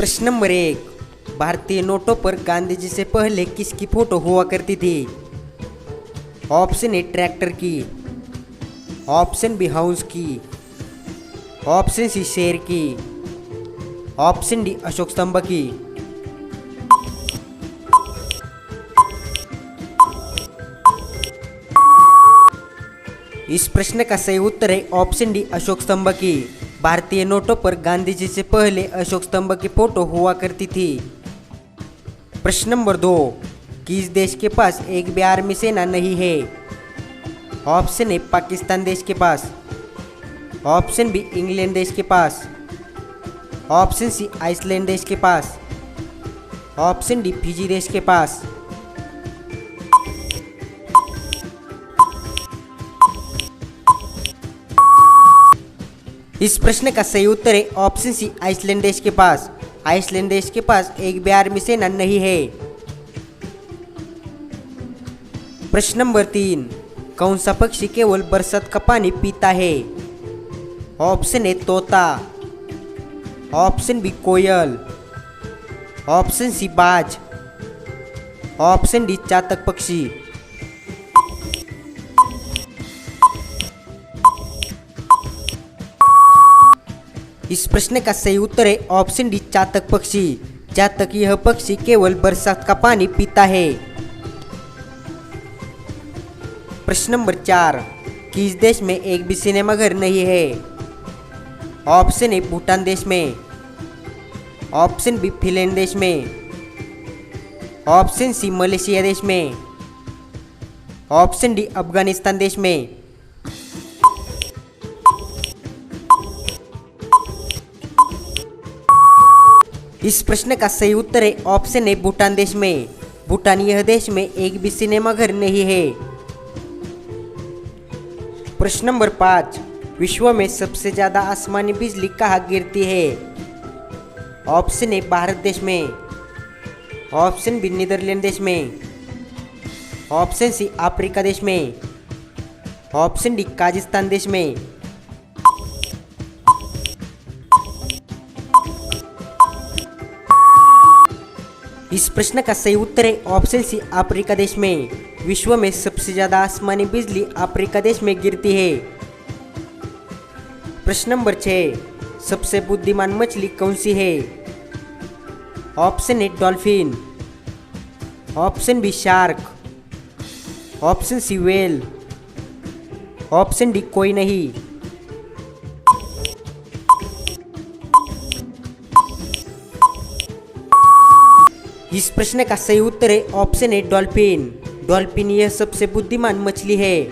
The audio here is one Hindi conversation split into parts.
प्रश्न नंबर 1। भारतीय नोटों पर गांधी जी से पहले किसकी फोटो हुआ करती थी? ऑप्शन ए ट्रैक्टर की, ऑप्शन बी हाउस की, ऑप्शन सी शेर की, ऑप्शन डी अशोक स्तंभ की। इस प्रश्न का सही उत्तर है ऑप्शन डी अशोक स्तंभ की। भारतीय नोटों पर गांधी जी से पहले अशोक स्तंभ की फोटो हुआ करती थी। प्रश्न नंबर 2। किस देश के पास एक भी आर्मी सेना नहीं है? ऑप्शन ए पाकिस्तान देश के पास, ऑप्शन बी इंग्लैंड देश के पास, ऑप्शन सी आइसलैंड देश के पास, ऑप्शन डी फिजी देश के पास। इस प्रश्न का सही उत्तर है ऑप्शन सी आइसलैंड देश के पास। आइसलैंड देश के पास एक भी आर्मी सेना नहीं है। प्रश्न नंबर 3। कौन सा पक्षी केवल बरसात का पानी पीता है? ऑप्शन ए तोता, ऑप्शन बी कोयल, ऑप्शन सी बाज, ऑप्शन डी चातक पक्षी। इस प्रश्न का सही उत्तर है ऑप्शन डी चातक पक्षी। चातक यह पक्षी केवल बरसात का पानी पीता है। प्रश्न नंबर 4। किस देश में एक भी सिनेमाघर नहीं है? ऑप्शन ए भूटान देश में, ऑप्शन बी फिनलैंड देश में, ऑप्शन सी मलेशिया देश में, ऑप्शन डी अफगानिस्तान देश में। इस प्रश्न का सही उत्तर है ऑप्शन ए भूटान देश में। भूटान यह देश में एक भी सिनेमाघर नहीं है। प्रश्न नंबर 5। विश्व में सबसे ज्यादा आसमानी बिजली कहाँ गिरती है? ऑप्शन ए भारत देश में, ऑप्शन बी नीदरलैंड देश में, ऑप्शन सी अफ्रीका देश में, ऑप्शन डी काजाकिस्तान देश में। इस प्रश्न का सही उत्तर है ऑप्शन सी अफ्रीका देश में। विश्व में सबसे ज्यादा आसमानी बिजली अफ्रीका देश में गिरती है। प्रश्न नंबर 6। सबसे बुद्धिमान मछली कौन सी है? Option A dolphin, option B shark, option C whale, option D कोई नहीं। इस प्रश्न का सही उत्तर है ऑप्शन ए डॉल्फिन। डॉल्फिन यह सबसे बुद्धिमान मछली है।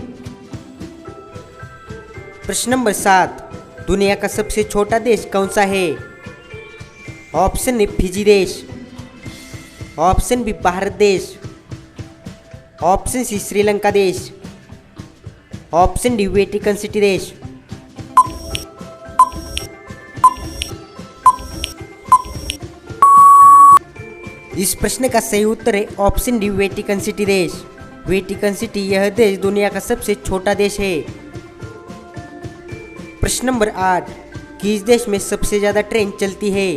प्रश्न नंबर 7। दुनिया का सबसे छोटा देश कौन सा है? ऑप्शन ए फिजी देश, ऑप्शन बी भारत देश, ऑप्शन सी श्रीलंका देश, ऑप्शन डी वेटिकन सिटी देश। इस प्रश्न का सही उत्तर है ऑप्शन डी वेटिकन सिटी देश। वेटिकन सिटी यह देश दुनिया का सबसे छोटा देश है। प्रश्न नंबर 8। किस देश में सबसे ज्यादा ट्रेन चलती है?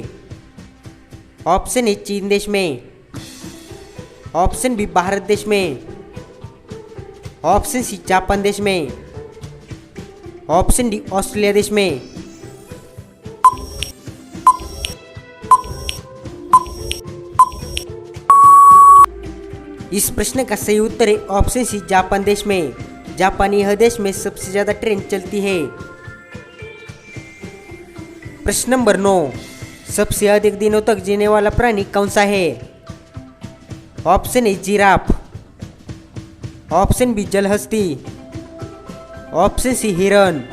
ऑप्शन ए चीन देश में, ऑप्शन बी भारत देश में, ऑप्शन सी जापान देश में, ऑप्शन डी ऑस्ट्रेलिया देश में। इस प्रश्न का सही उत्तर है ऑप्शन सी जापान देश में। जापान यह देश में सबसे ज्यादा ट्रेन चलती है। प्रश्न नंबर 9। सबसे अधिक दिनों तक जीने वाला प्राणी कौन सा है? Option A giraffe, option B जलहस्ती, ऑप्शन सी हिरन,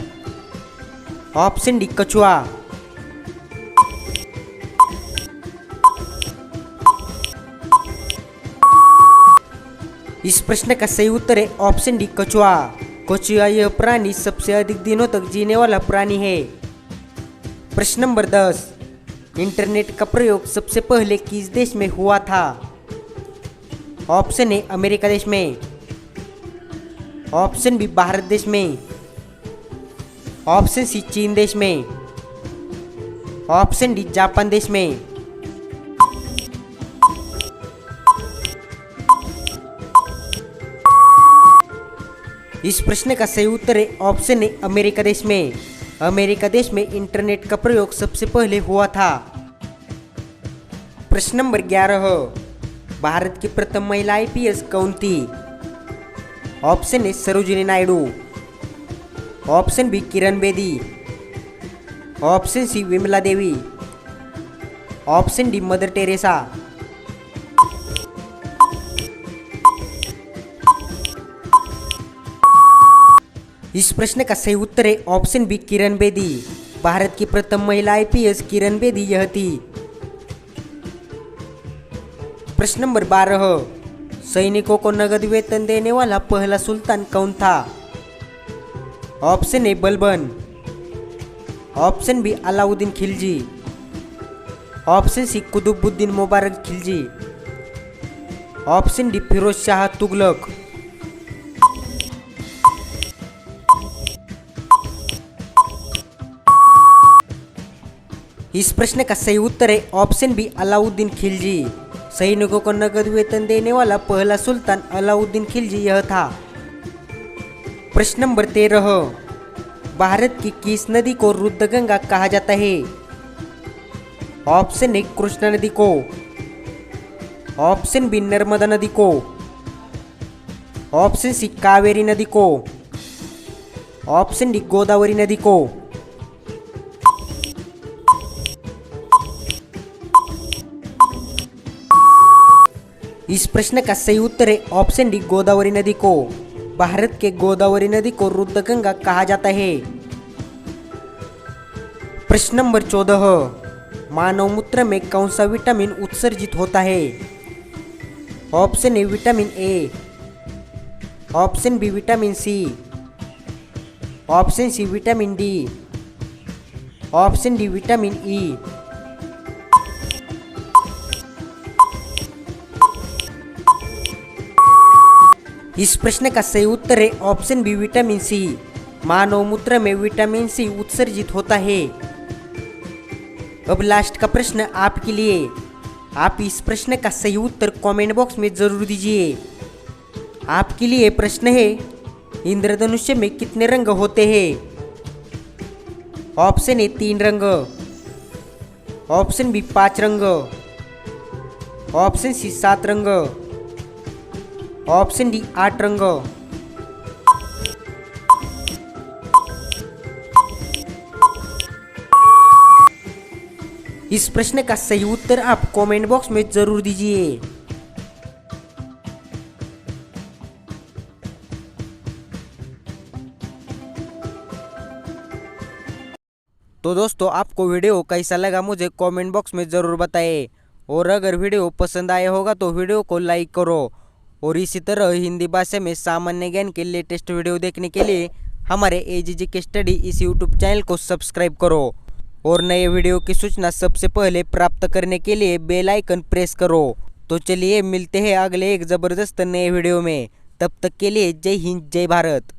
ऑप्शन डी कछुआ। इस प्रश्न का सही उत्तर है ऑप्शन डी कछुआ। कछुआ यह प्राणी सबसे अधिक दिनों तक जीने वाला प्राणी है। प्रश्न नंबर 10। इंटरनेट का प्रयोग सबसे पहले किस देश में हुआ था? ऑप्शन ए अमेरिका देश में, ऑप्शन बी भारत देश में, ऑप्शन सी चीन देश में, ऑप्शन डी जापान देश में। इस प्रश्न का सही उत्तर है ऑप्शन ए अमेरिका देश में। अमेरिका देश में इंटरनेट का प्रयोग सबसे पहले हुआ था। प्रश्न नंबर 11, भारत की प्रथम महिला आईपीएस कौन थी? Option A Sarojini Naidu, option B Kiran Bedi, option C Vimla Devi, option D Mother Teresa. इस प्रश्न का सही उत्तर है ऑप्शन बी किरण बेदी। भारत की प्रथम महिला आईपीएस किरण बेदी यह थी। प्रश्न नंबर 12, सैनिकों को नगद वेतन देने वाला पहला सुल्तान कौन था? Option A Balban, option B Alauddin Khilji, option C Qutbuddin Mubarak Khilji, option D Firoz Shah Tughlaq. इस प्रश्न का सही उत्तर है ऑप्शन बी अलाउद्दीन खिलजी। सैनिकों को नगद वेतन देने वाला पहला सुल्तान अलाउद्दीन खिलजी यह था। प्रश्न नंबर 13, भारत की किस नदी को रुद्रगंगा कहा जाता है? ऑप्शन ए कृष्णा नदी को, ऑप्शन बी नर्मदा नदी को, ऑप्शन सी कावेरी नदी को, ऑप्शन डी गोदावरी नदी को। इस प्रश्न का सही उत्तर है ऑप्शन डी गोदावरी नदी को। भारत के गोदावरी नदी को रुद्रगंगा कहा जाता है। प्रश्न नंबर 14, मानव मूत्र में कौन सा विटामिन उत्सर्जित होता है? Option A vitamin A, option B vitamin C, option C vitamin D, option D vitamin E. इस प्रश्न का सही उत्तर है ऑप्शन बी विटामिन सी। मानव मूत्र में विटामिन सी उत्सर्जित होता है। अब लास्ट का प्रश्न आपके लिए। आप इस प्रश्न का सही उत्तर कमेंट बॉक्स में जरूर दीजिए। आपके लिए प्रश्न है, इंद्रधनुष्य में कितने रंग होते हैं? ऑप्शन ए 3 रंग, ऑप्शन बी 5 रंग, ऑप्शन सी 7 रंग, ऑप्शन डी 8 रंग। इस प्रश्न का सही उत्तर आप कमेंट बॉक्स में जरूर दीजिए। तो दोस्तों, आपको वीडियो कैसा लगा मुझे कमेंट बॉक्स में ज़रूर बताएं। और अगर वीडियो पसंद आया होगा तो वीडियो को लाइक करो। और इसी तरह हिंदी भाषा में सामान्य ज्ञान के लेटेस्ट वीडियो देखने के लिए हमारे एजीजी स्टडी इस यूट्यूब चैनल को सब्सक्राइब करो। और नए वीडियो की सूचना सबसे पहले प्राप्त करने के लिए बेल आइकन प्रेस करो। तो चलिए मिलते हैं अगले एक ज़बरदस्त नए वीडियो में। तब तक के लिए जय हिंद, जय भारत।